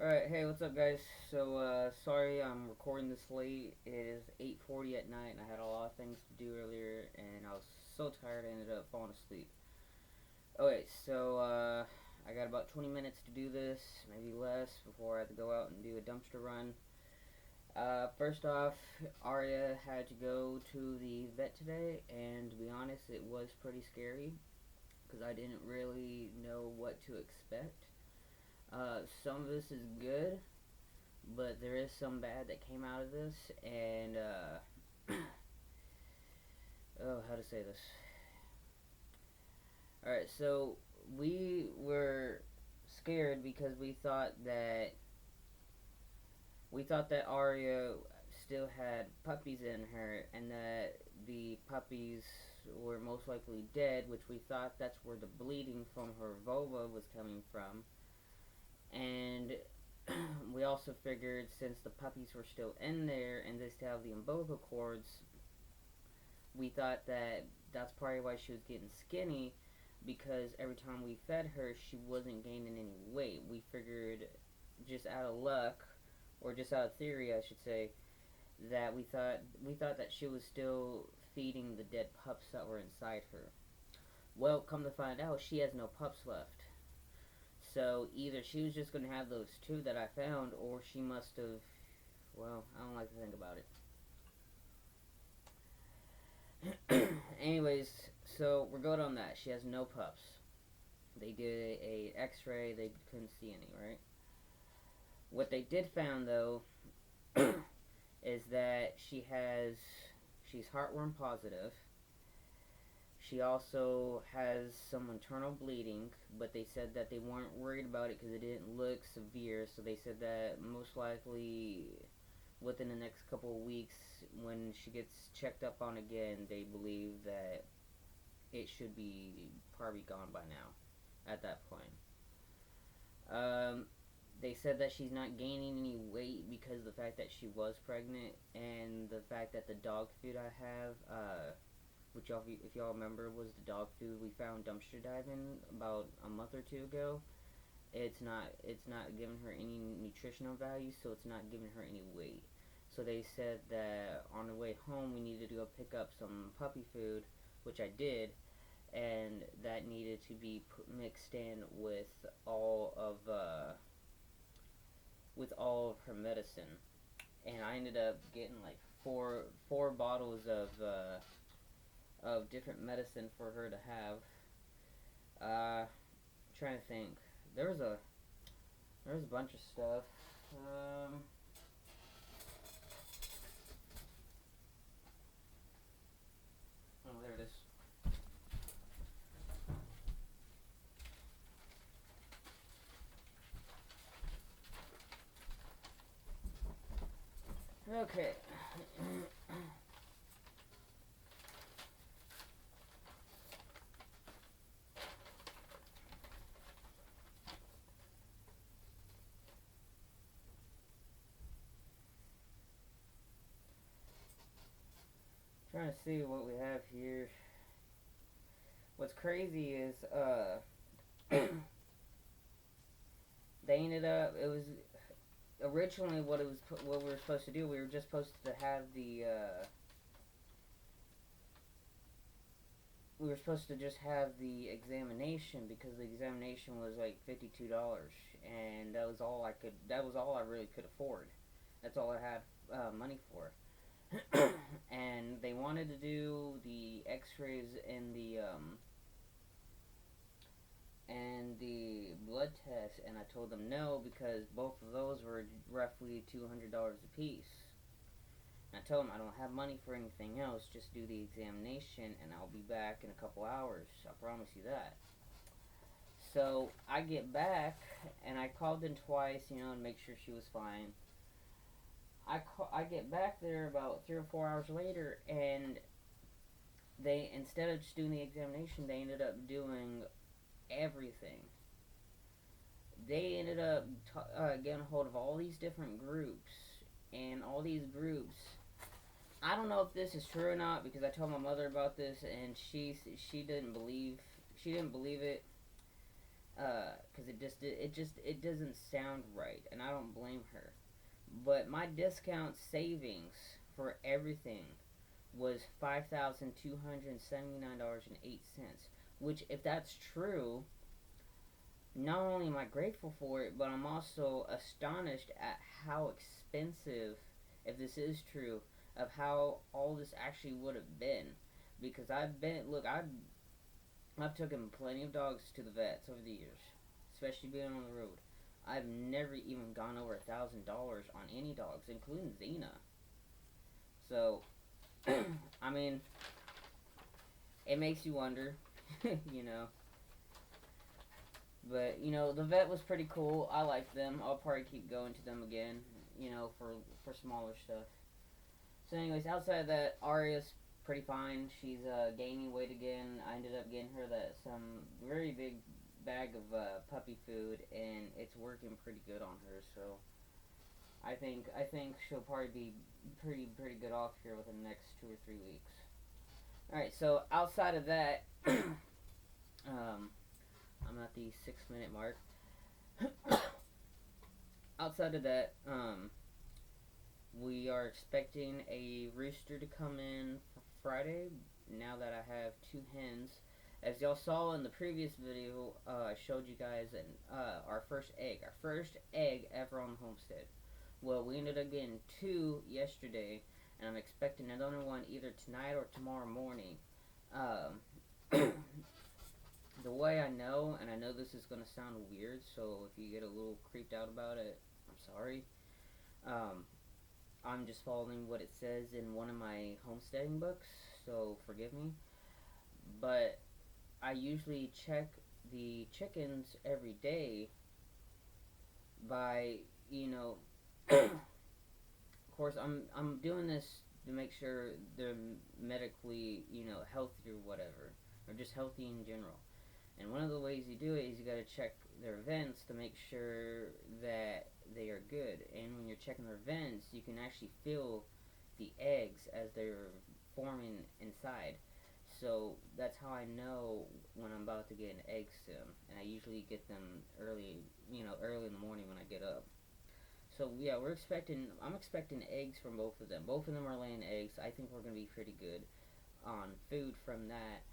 Alright, hey, what's up, guys? So, sorry I'm recording this late. It is 8:40 at night, and I had a lot of things to do earlier, and I was so tired I ended up falling asleep. Okay, so, I got about 20 minutes to do this, maybe less, before I have to go out and do a dumpster run. First off, Arya had to go to the vet today, and to be honest, it was pretty scary, because I didn't really know what to expect. Some of this is good, but there is some bad that came out of this, and oh, how to say this? All right, so we were scared because we thought that Arya still had puppies in her, and that the puppies were most likely dead, which we thought that's where the bleeding from her vulva was coming from, and we also figured since the puppies were still in there and they still have the umbilical cords, we thought that that's probably why she was getting skinny, because every time we fed her, she wasn't gaining any weight. We figured, just out of luck, or just out of theory, I should say, that we thought that she was still feeding the dead pups that were inside her. Well, come to find out, she has no pups left. So either she was just gonna have those two that I found, or she must have. Well, I don't like to think about it. Anyways, so we're good on that. She has no pups. They did a X-ray. They couldn't see any. Right. What they did found though is that she's heartworm positive. She also has some internal bleeding, but they said that they weren't worried about it because it didn't look severe. So they said that most likely within the next couple of weeks, when she gets checked up on again, they believe that it should be probably gone by now at that point. Um, they said that she's not gaining any weight because of the fact that she was pregnant, and the fact that the dog food I have, which y'all, if y'all remember, was the dog food we found dumpster diving about a month or two ago. It's not giving her any nutritional value, so it's not giving her any weight. So they said that on the way home we needed to go pick up some puppy food, which I did, and that needed to be mixed in with all of her medicine. And I ended up getting like four bottles of different medicine for her to have. Trying to think. There was a there was a bunch of stuff. Oh, there it is. Okay. Trying to see what we have here. What's crazy is they ended up. It was originally what we were supposed to do. We were just supposed to have we were supposed to just have the examination, because the examination was like $52, and that was all I really could afford. That's all I had money for. And they wanted to do the X-rays and the blood test, and I told them no, because both of those were roughly $200 a piece. And I told them I don't have money for anything else. Just do the examination, and I'll be back in a couple hours. I promise you that. So I get back, and I called in twice, to make sure she was fine. I get back there about 3 or 4 hours later, and they, instead of just doing the examination, they ended up doing everything. They ended up getting a hold of all these different groups, and all these groups. I don't know if this is true or not, because I told my mother about this, and she didn't believe it. because it doesn't sound right, and I don't blame her. But my discount savings for everything was $5,279.08. Which, if that's true, not only am I grateful for it, but I'm also astonished at how expensive, if this is true, of how all this actually would have been. Because I've taken plenty of dogs to the vets over the years, especially being on the road. I've never even gone over $1,000 on any dogs, including Xena. So, I mean, it makes you wonder, you know. But the vet was pretty cool. I liked them. I'll probably keep going to them again, for smaller stuff. So, anyways, outside of that, Arias pretty fine. She's gaining weight again. I ended up getting her some very big bag of puppy food, and it's working pretty good on her. So I think she'll probably be pretty good off here within the next 2 or 3 weeks. All right. So outside of that, I'm at the 6 minute mark. Outside of that, we are expecting a rooster to come in for Friday. Now that I have 2 hens, as y'all saw in the previous video, I showed you guys our first egg ever on the homestead. Well, we ended up getting 2 yesterday, and I'm expecting another one either tonight or tomorrow morning. The way I know, and I know this is going to sound weird, so if you get a little creeped out about it, I'm sorry. I'm just following what it says in one of my homesteading books, so forgive me. But I usually check the chickens every day by, of course, I'm doing this to make sure they're medically, healthy or whatever, or just healthy in general. And one of the ways you do it is you got to check their vents to make sure that they are good. And when you're checking their vents, you can actually feel the eggs as they're forming inside. So that's how I know when I'm about to get an egg soon. And I usually get them early in the morning when I get up. So yeah, I'm expecting eggs from both of them. Both of them are laying eggs. I think we're going to be pretty good on food from that.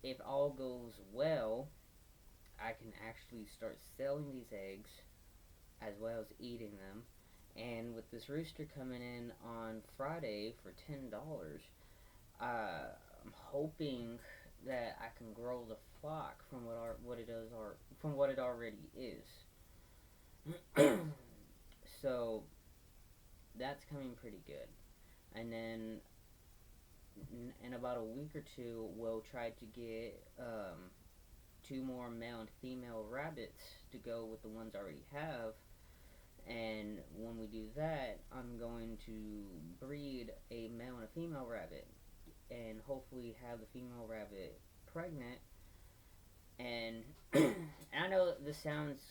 If all goes well, I can actually start selling these eggs as well as eating them. And with this rooster coming in on Friday for $10, I'm hoping that I can grow the flock from what it already is. So that's coming pretty good. And then in about a week or two, we'll try to get 2 more male and female rabbits to go with the ones I already have. And when we do that, I'm going to breed a male and a female rabbit, and hopefully have the female rabbit pregnant. And I know this sounds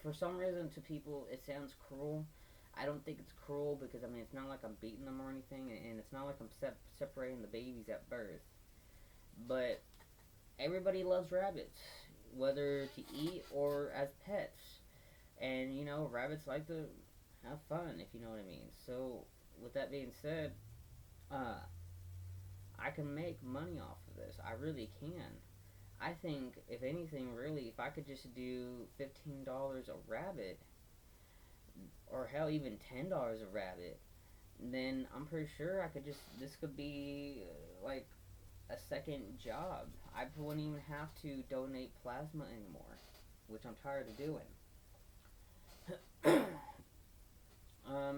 for some reason to people it sounds cruel. I don't think it's cruel because it's not like I'm beating them or anything, and it's not like I'm separating the babies at birth. But everybody loves rabbits, whether to eat or as pets. And rabbits like to have fun, if you know what I mean. So with that being said, I can make money off of this. I really can. I think, if anything, really, if I could just do $15 a rabbit, or hell, even $10 a rabbit, then I'm pretty sure this could be like a second job. I wouldn't even have to donate plasma anymore, which I'm tired of doing.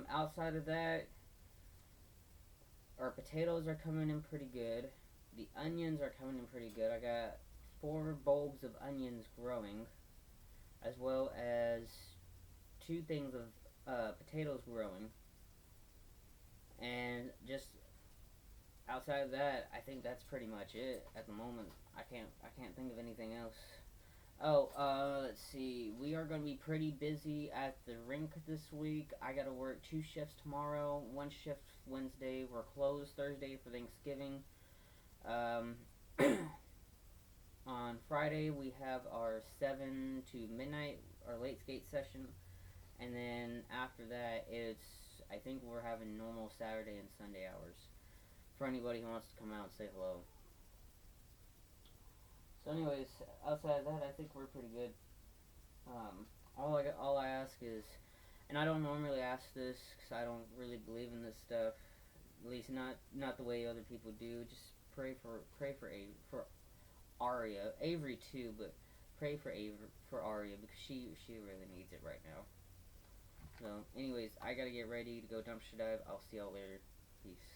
Outside of that, our potatoes are coming in pretty good. The onions are coming in pretty good. I got 4 bulbs of onions growing, as well as 2 things of potatoes growing. And just outside of that, I think that's pretty much it at the moment. I can't think of anything else. Let's see. We are going to be pretty busy at the rink this week. I got to work 2 shifts tomorrow, 1 shift Wednesday. We're closed Thursday for Thanksgiving. On Friday we have our 7 to midnight, our late skate session, and then after that I think we're having normal Saturday and Sunday hours for anybody who wants to come out and say hello. So, anyways, outside of that, I think we're pretty good. All I ask is, and I don't normally ask this because I don't really believe in this stuff. At least not the way other people do. Just for Aria, Avery too, but pray for Aria because she really needs it right now. So, anyways, I gotta get ready to go dumpster dive. I'll see y'all later. Peace.